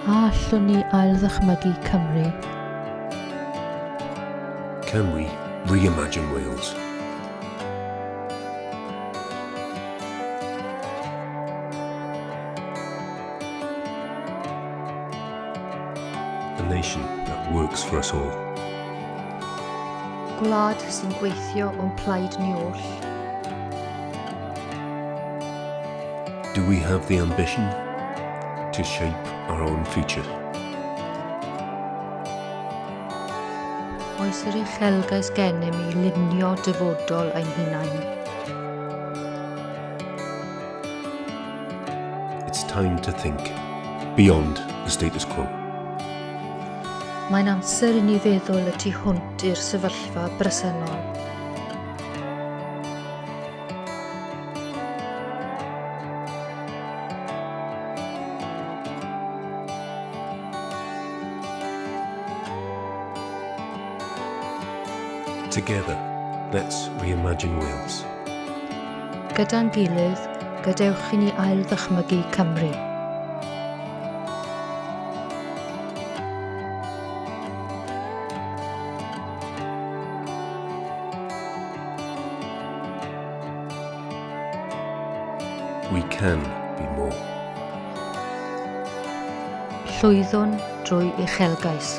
A allwn ni ailddychmygu Cymru? Can we reimagine Wales? A nation that works for us all. Gwlad sy'n gweithio o'n plaid ni oll. Do we have the ambition to shape our own future? Oes yr uchelgais gennym i lunio dyfodol ein hunain. It's time to think beyond the status quo. Mae'n amser i ni feddwl y tu hwnt i'r sefyllfa bresennol. Together, let's reimagine Wales. Gyda'n gilydd, gadewch i ni ailddychmygu Cymru. We can be more. Llwyddwn drwy uchelgais.